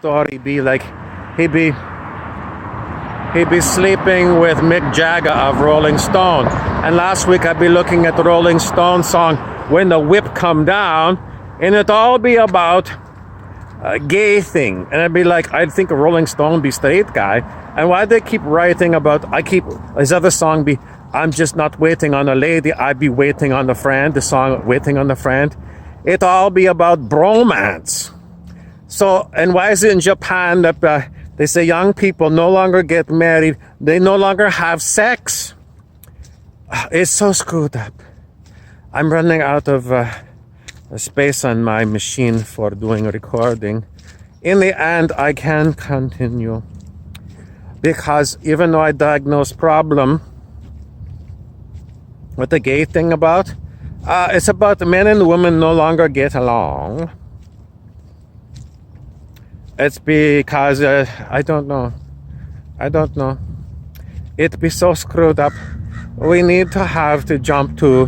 story be like he'd be sleeping with Mick Jagger of Rolling Stone. And last week I'd be looking at the Rolling Stone song When the Whip Come Down, and it'd all be about a gay thing. And I'd be like, I'd think a Rolling Stone be straight guy. And why they keep writing about, his other song be, I'm just not waiting on a lady, I'd be waiting on a friend, the song Waiting on a Friend. It'd all be about bromance. So, and why is it in Japan that they say young people no longer get married, they no longer have sex? It's so screwed up. I'm running out of space on my machine for doing recording. In the end, I can continue. Because even though I diagnosed problem with the gay thing about, it's about the men and women no longer get along. It's because, I don't know. It'd be so screwed up. We need to jump to,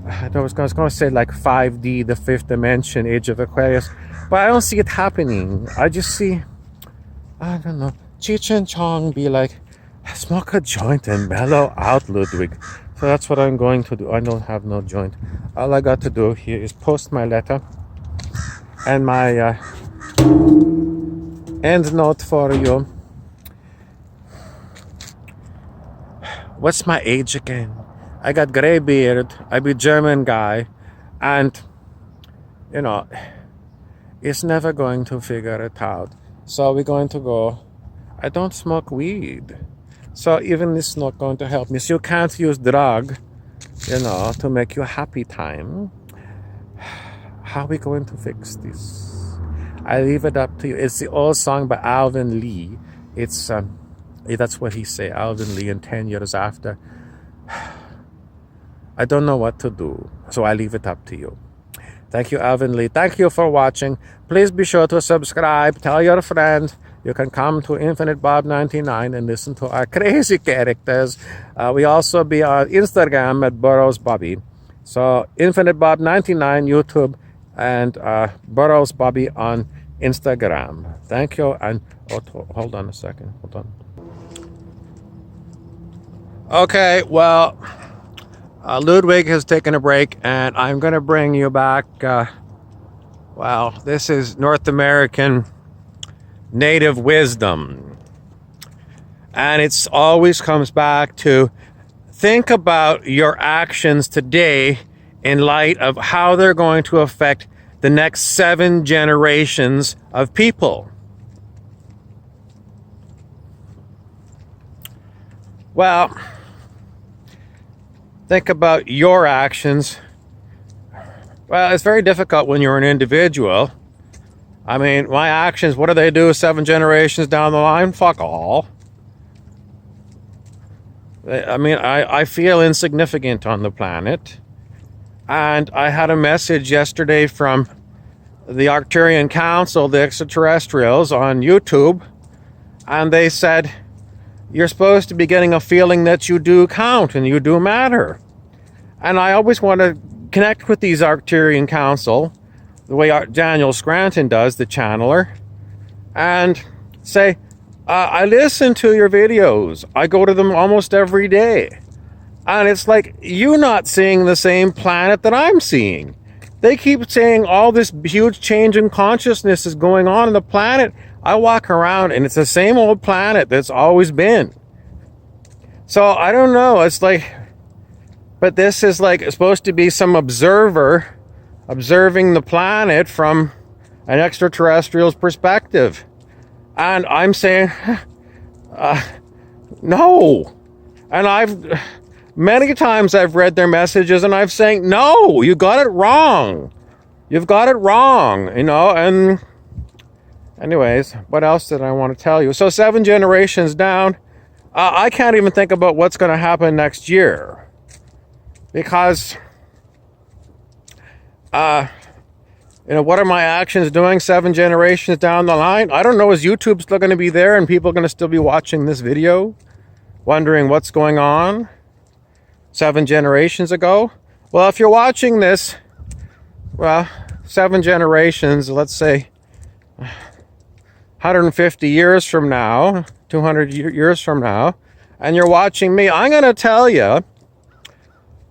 I was going to say like 5D, the fifth dimension, Age of Aquarius. But I don't see it happening. I just see, I don't know, Cheech and Chong be like, smoke a joint and mellow out, Ludwig. So that's what I'm going to do. I don't have no joint. All I got to do here is post my letter and my end note for you. What's my age again? I got gray beard. I be German guy, and it's never going to figure it out. So we're going to go. I don't smoke weed, so even this is not going to help me. So you can't use drug, to make you happy time. How are we going to fix this? I leave it up to you. It's the old song by Alvin Lee. It's that's what he say, Alvin Lee, and 10 years after. I don't know what to do, so I leave it up to you. Thank you, Alvin Lee. Thank you for watching. Please be sure to subscribe. Tell your friends. You can come to Infinite Bob 99 and listen to our crazy characters. We also be on Instagram at Burrows Bobby. So Infinite Bob 99 YouTube and Burrows Bobby on Instagram. Thank you. And hold on a second. Hold on. Okay, well, Ludwig has taken a break, and I'm going to bring you back. This is North American native wisdom. And it's always comes back to think about your actions today in light of how they're going to affect the next 7 generations of people. Well, think about your actions. Well, it's very difficult when you're an individual. I mean, my actions, what do they do 7 generations down the line? Fuck all. I mean, I feel insignificant on the planet. And I had a message yesterday from the Arcturian Council, the extraterrestrials, on YouTube. And they said, you're supposed to be getting a feeling that you do count and you do matter. And I always want to connect with these Arcturian Council, the way Daniel Scranton does, the channeler, and say, I listen to your videos. I go to them almost every day. And it's like, you're not seeing the same planet that I'm seeing. They keep saying all this huge change in consciousness is going on in the planet. I walk around and it's the same old planet that's always been. So I don't know. It's like, but this is like supposed to be some observer observing the planet from an extraterrestrial's perspective. And I'm saying, no. And many times I've read their messages and I'm saying, no, you got it wrong. You've got it wrong, and anyways, what else did I want to tell you? So 7 generations down, I can't even think about what's going to happen next year. Because, what are my actions doing 7 generations down the line? I don't know. Is YouTube still going to be there and people going to still be watching this video? Wondering what's going on 7 generations ago? Well, if you're watching this, 7 generations, let's say, 150 years from now, 200 years from now, and you're watching me, I'm going to tell you,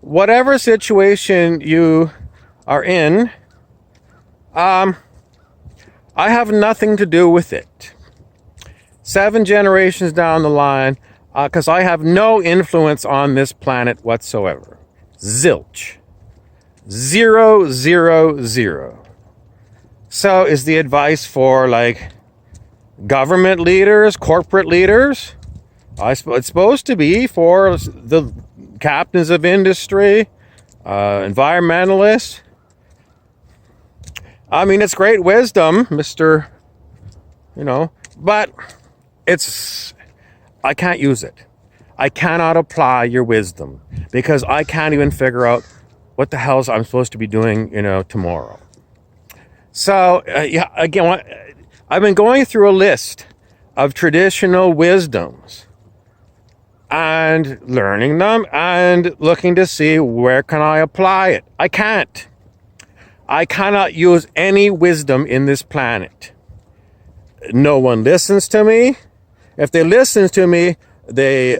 whatever situation you are in, I have nothing to do with it. 7 generations down the line, because I have no influence on this planet whatsoever. Zilch. 0, 0, 0. So is the advice for like government leaders, corporate leaders? It's supposed to be for the captains of industry, environmentalists. I mean, it's great wisdom, Mr. But I can't use it. I cannot apply your wisdom because I can't even figure out what the hell I'm supposed to be doing, tomorrow. So, again, I've been going through a list of traditional wisdoms and learning them and looking to see where can I apply it. I can't. I cannot use any wisdom in this planet. No one listens to me. If they listen to me, they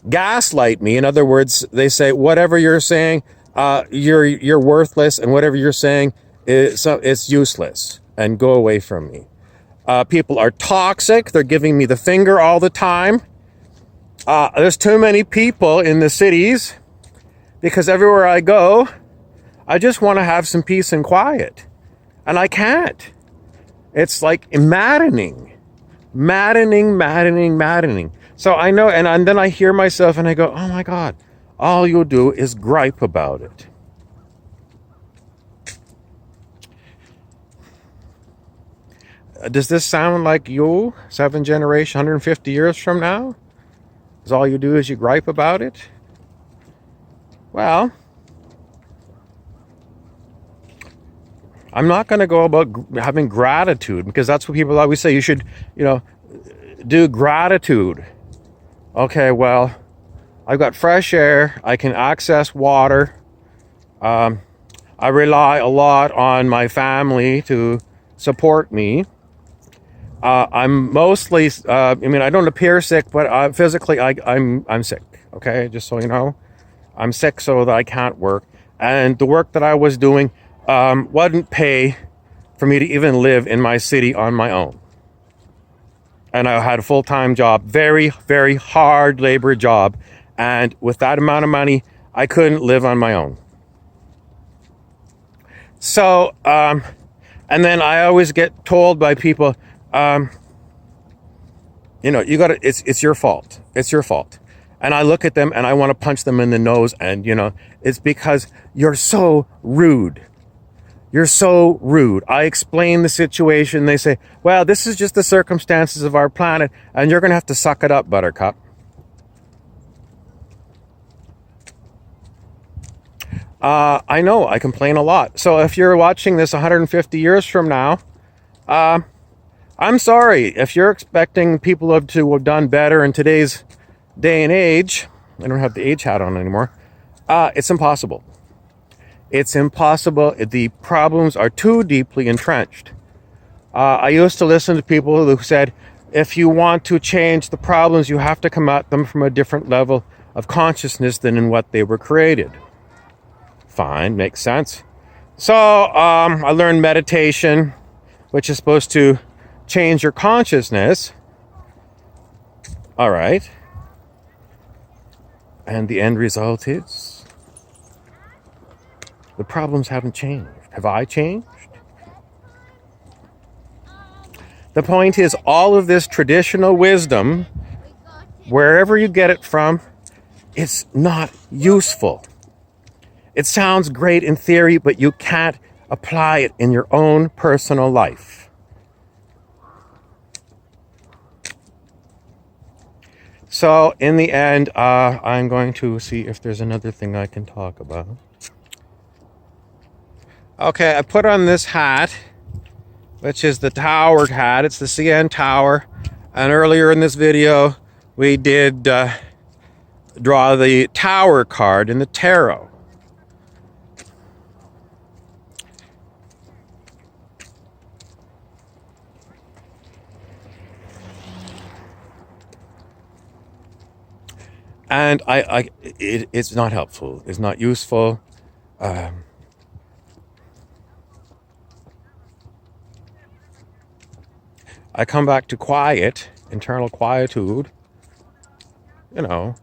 gaslight me. In other words, they say, whatever you're saying, you're worthless, and whatever you're saying, it's useless, and go away from me. People are toxic. They're giving me the finger all the time. There's too many people in the cities because everywhere I go, I just want to have some peace and quiet. And I can't. It's like maddening. So I know, and then I hear myself and I go, oh my God, all you do is gripe about it. Does this sound like you, 7 generations, 150 years from now? Is all you do is you gripe about it? Well, I'm not going to go about having gratitude because that's what people always say. You should, do gratitude. Okay, well, I've got fresh air. I can access water. I rely a lot on my family to support me. I'm mostly, I don't appear sick, but physically I'm sick. Okay, just so you know, I'm sick so that I can't work. And the work that I was doing wouldn't pay for me to even live in my city on my own. And I had a full-time job, very, very hard labor job. And with that amount of money, I couldn't live on my own. So, and then I always get told by people, it's your fault. It's your fault. And I look at them and I want to punch them in the nose. And, it's because you're so rude. You're so rude. I explain the situation. They say, well, this is just the circumstances of our planet, and you're going to have to suck it up, Buttercup. I know, I complain a lot. So if you're watching this 150 years from now, I'm sorry. If you're expecting people to have done better in today's day and age, I don't have the age hat on anymore, it's impossible. It's impossible. The problems are too deeply entrenched. I used to listen to people who said, if you want to change the problems, you have to come at them from a different level of consciousness than in what they were created. Fine, makes sense. So I learned meditation, which is supposed to change your consciousness. All right. And the end result is the problems haven't changed. Have I changed? The point is, all of this traditional wisdom, wherever you get it from, it's not useful. It sounds great in theory, but you can't apply it in your own personal life. So in the end, I'm going to see if there's another thing I can talk about. Okay, I put on this hat, which is the tower hat. It's the CN Tower. And earlier in this video, we did draw the tower card in the tarot. And it's not helpful. It's not useful. Um, I come back to quiet, internal quietude, you know,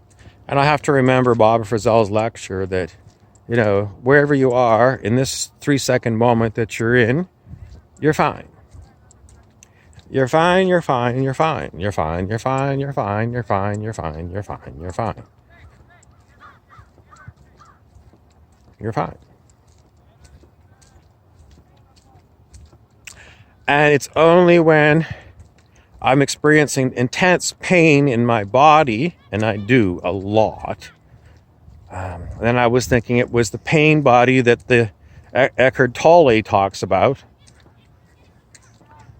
and I have to remember Bob Frizzell's lecture that, wherever you are in this 3-second moment that you're in, you're fine. You're fine, you're fine, you're fine, you're fine, you're fine, you're fine, you're fine, you're fine, you're fine, you're fine. You're fine. And it's only when I'm experiencing intense pain in my body, and I do a lot. Then I was thinking it was the pain body that the Eckhart Tolle talks about.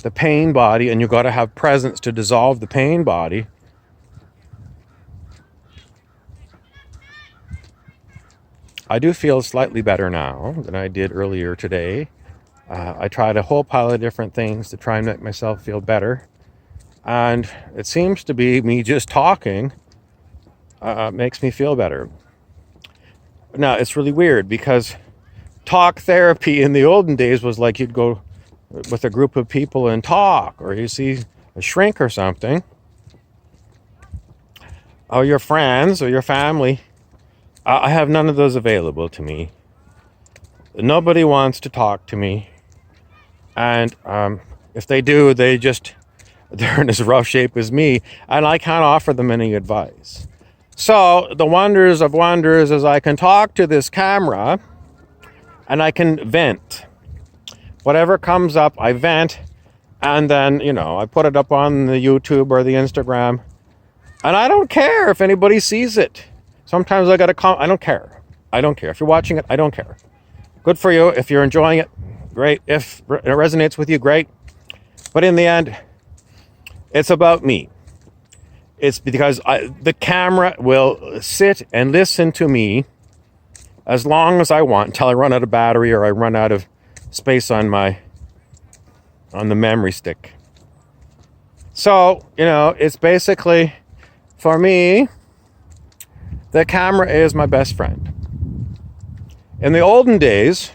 The pain body, and you've got to have presence to dissolve the pain body. I do feel slightly better now than I did earlier today. I tried a whole pile of different things to try and make myself feel better. And it seems to be me just talking makes me feel better. Now, it's really weird because talk therapy in the olden days was like you'd go with a group of people and talk, or you see a shrink or something, or your friends or your family. I have none of those available to me. Nobody wants to talk to me. And if they do, they're in as rough shape as me, and I can't offer them any advice. So the wonders of wonders is I can talk to this camera and I can vent. Whatever comes up, I vent, and then, I put it up on the YouTube or the Instagram, and I don't care if anybody sees it. Sometimes I gotta I don't care. I don't care. If you're watching it, I don't care. Good for you. If you're enjoying it, great. If it resonates with you, great. But in the end, it's about me. It's because the camera will sit and listen to me as long as I want until I run out of battery or I run out of space on the memory stick. So, it's basically, for me, the camera is my best friend. In the olden days,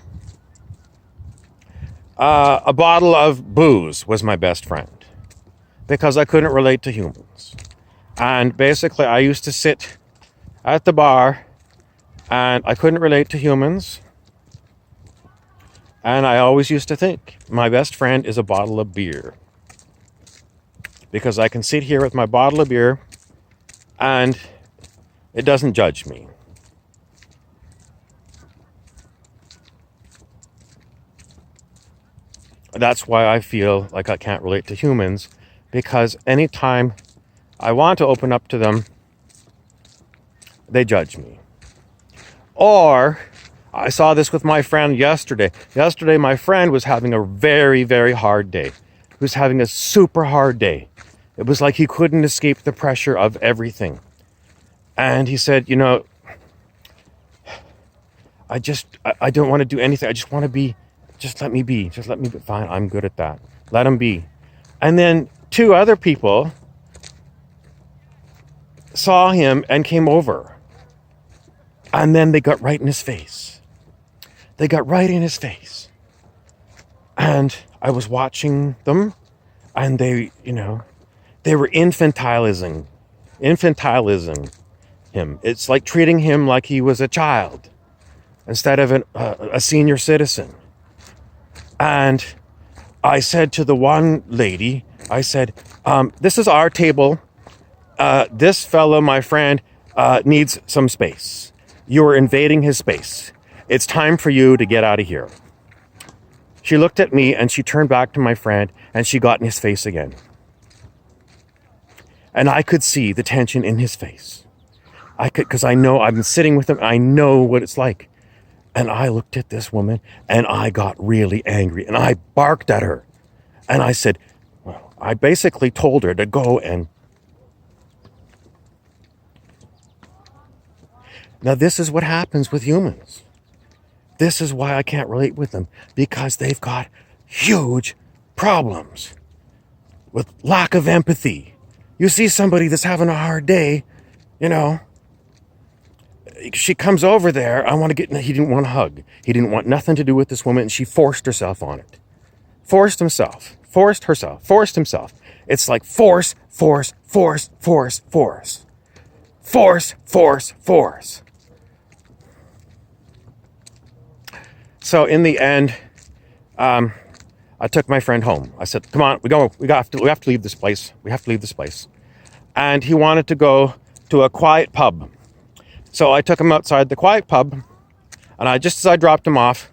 a bottle of booze was my best friend because I couldn't relate to humans. And basically, I used to sit at the bar and I couldn't relate to humans. And I always used to think my best friend is a bottle of beer, because I can sit here with my bottle of beer and it doesn't judge me. That's why I feel like I can't relate to humans, because anytime I want to open up to them, they judge me. Or I saw this with my friend yesterday. Yesterday, my friend was having a very, very hard day. He was having a super hard day. It was like he couldn't escape the pressure of everything. And he said, I don't want to do anything. I just want to be, just let me be. Just let me be. Fine, I'm good at that. Let him be. And then 2 other people saw him and came over. And then they got right in his face. They got right in his face. And I was watching them, and they were infantilizing him. It's like treating him like he was a child instead of a senior citizen. And I said to the one lady, I said, this is our table. This fellow, my friend, needs some space. You are invading his space. It's time for you to get out of here. She looked at me and she turned back to my friend and she got in his face again. And I could see the tension in his face. Because I know I've been sitting with him. I know what it's like. And I looked at this woman and I got really angry and I barked at her. And I said, well, I basically told her to go and. Now, this is what happens with humans. This is why I can't relate with them, because they've got huge problems with lack of empathy. You see somebody that's having a hard day, she comes over there. He didn't want a hug. He didn't want nothing to do with this woman. And she forced herself on it. Forced himself. Forced herself. Forced himself. It's like force, force, force, force, force. Force, force, force. So in the end, I took my friend home. I said, come on, we have to leave this place. We have to leave this place. And he wanted to go to a quiet pub. So I took him outside the quiet pub, and just as I dropped him off,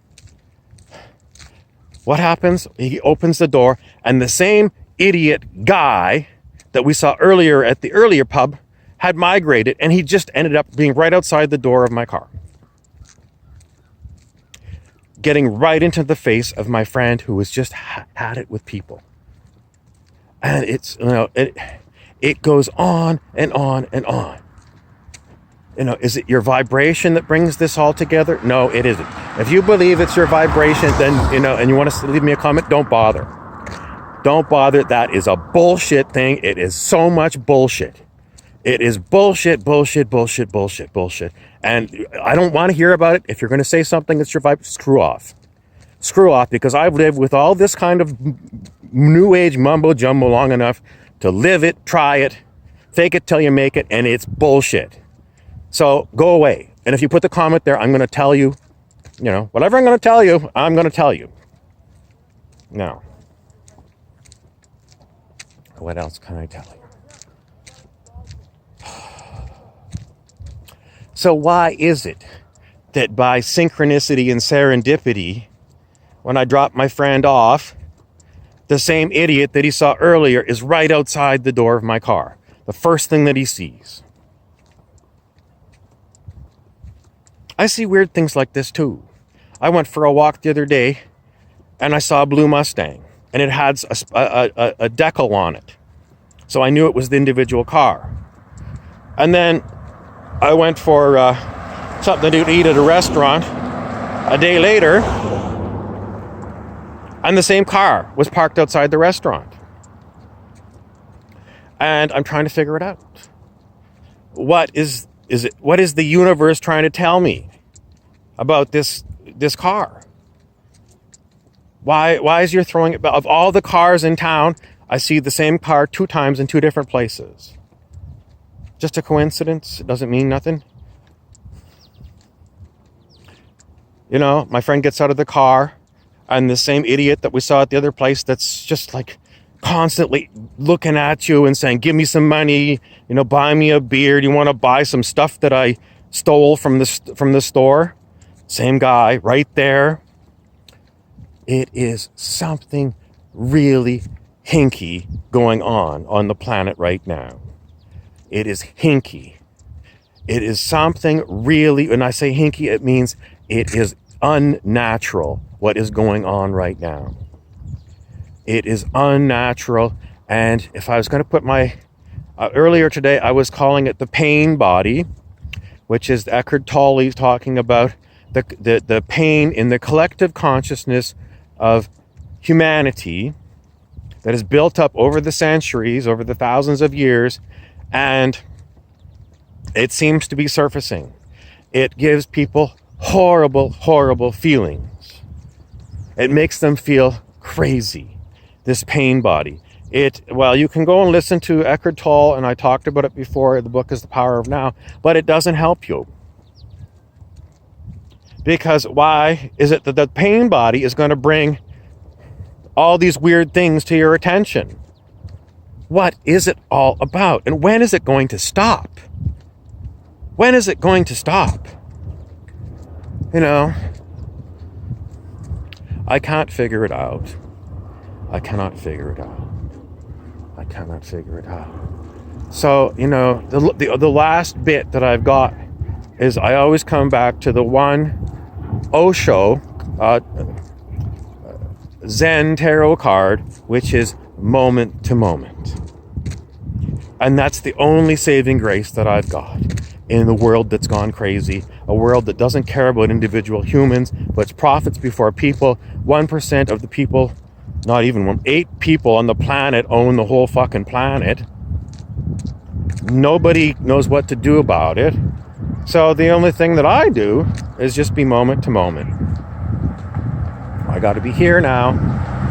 what happens? He opens the door, and the same idiot guy that we saw earlier at the earlier pub had migrated, and he just ended up being right outside the door of my car. Getting right into the face of my friend who was just had it with people. And it's, it goes on and on and on. Is it your vibration that brings this all together? No, it isn't. If you believe it's your vibration, then, and you want to leave me a comment, don't bother. Don't bother. That is a bullshit thing. It is so much bullshit. It is bullshit, bullshit, bullshit, bullshit, bullshit. And I don't want to hear about it. If you're going to say something that's your vibe, screw off. Screw off, because I've lived with all this kind of new age mumbo jumbo long enough to live it, try it, fake it till you make it, and it's bullshit. So go away. And if you put the comment there, I'm going to tell you, whatever I'm going to tell you, I'm going to tell you. Now, what else can I tell you? So why is it that by synchronicity and serendipity, when I drop my friend off, the same idiot that he saw earlier is right outside the door of my car? The first thing that he sees. I see weird things like this too. I went for a walk the other day and I saw a blue Mustang, and it had a decal on it. So I knew it was the individual car. And then I went for something to eat at a restaurant a day later, and the same car was parked outside the restaurant. And I'm trying to figure it out. What is the universe trying to tell me about this car? Why is you're throwing it? Of all the cars in town, I see the same car 2 times in 2 different places. Just a coincidence? It doesn't mean nothing. My friend gets out of the car, and the same idiot that we saw at the other place that's just like constantly looking at you and saying, give me some money, buy me a beer. Do you want to buy some stuff that I stole from the store? Same guy right there. It is something really hinky going on the planet right now. It is hinky. It is something really, when I say hinky, it means it is unnatural what is going on right now. It is unnatural. And if I was going to put earlier today, I was calling it the pain body, which is Eckhart Tolle talking about the pain in the collective consciousness of humanity that is built up over the centuries, over the thousands of years, and it seems to be surfacing. It gives people horrible, horrible feelings. It makes them feel crazy, this pain body. You can go and listen to Eckhart Tolle, and I talked about it before. The book is The Power of Now, but it doesn't help you. Because why is it that the pain body is going to bring all these weird things to your attention? What is it all about? And when is it going to stop? When is it going to stop? I can't figure it out. I cannot figure it out. I cannot figure it out. So, the last bit that I've got is I always come back to the one Osho Zen tarot card, which is moment to moment. And that's the only saving grace that I've got in the world that's gone crazy, a world that doesn't care about individual humans, but profits before people. 1% of the people, not even 8 people on the planet own the whole fucking planet. Nobody knows what to do about it. So the only thing that I do is just be moment to moment. I got to be here now.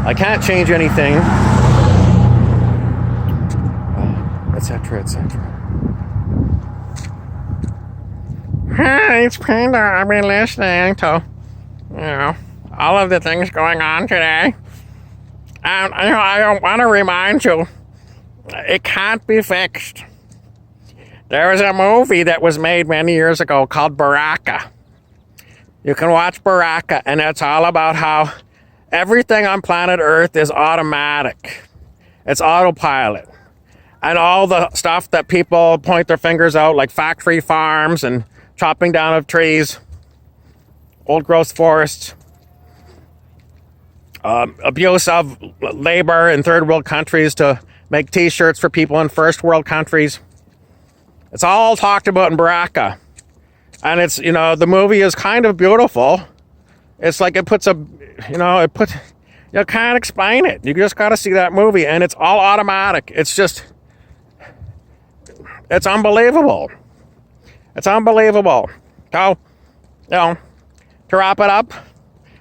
I can't change anything, etc., etc. Hi, it's Panda. I've been listening to, all of the things going on today. And, I want to remind you, it can't be fixed. There was a movie that was made many years ago called Baraka. You can watch Baraka, and it's all about how everything on planet Earth is automatic. It's autopilot. And all the stuff that people point their fingers out, like factory farms and chopping down of trees, old growth forests, abuse of labor in third world countries to make t-shirts for people in first world countries. It's all talked about in Baraka. And it's, the movie is kind of beautiful. It's like it puts you can't explain it. You just got to see that movie, and it's all automatic. It's unbelievable. It's unbelievable. So, to wrap it up,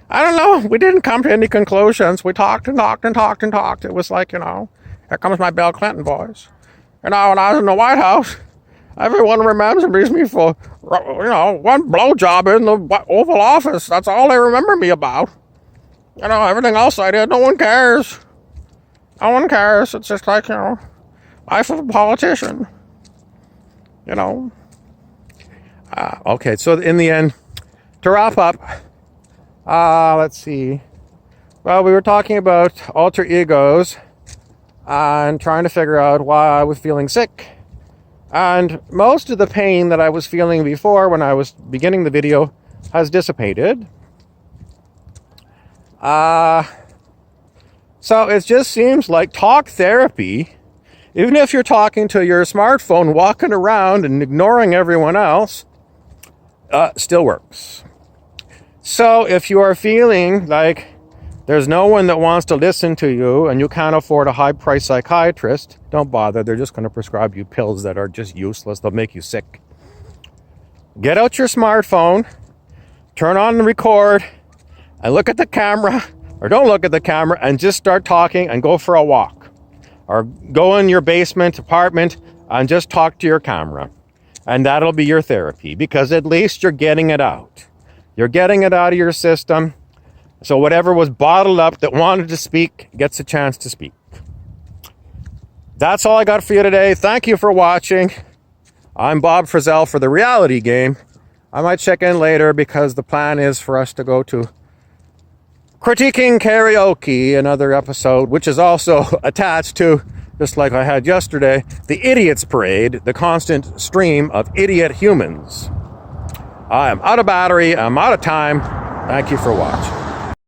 I don't know. We didn't come to any conclusions. We talked and talked and talked and talked. It was like, here comes my Bill Clinton voice. When I was in the White House, everyone remembers me for, one blowjob in the Oval Office. That's all they remember me about. Everything else I did, no one cares. No one cares. It's just like, life of a politician. Okay, so in the end, to wrap up, let's see. Well, we were talking about alter egos and trying to figure out why I was feeling sick. And most of the pain that I was feeling before when I was beginning the video has dissipated. So it just seems like talk therapy, even if you're talking to your smartphone, walking around and ignoring everyone else, still works. So if you are feeling like there's no one that wants to listen to you and you can't afford a high-priced psychiatrist, don't bother. They're just going to prescribe you pills that are just useless. They'll make you sick. Get out your smartphone, turn on the record, and look at the camera, or don't look at the camera, and just start talking and go for a walk. Or go in your basement apartment and just talk to your camera. And that'll be your therapy, because at least you're getting it out. You're getting it out of your system. So whatever was bottled up that wanted to speak gets a chance to speak. That's all I got for you today. Thank you for watching. I'm Bob Frizzell for The Reality Game. I might check in later because the plan is for us to go to Critiquing Karaoke, another episode, which is also attached to, just like I had yesterday, the Idiots Parade, the constant stream of idiot humans. I am out of battery. I'm out of time. Thank you for watching.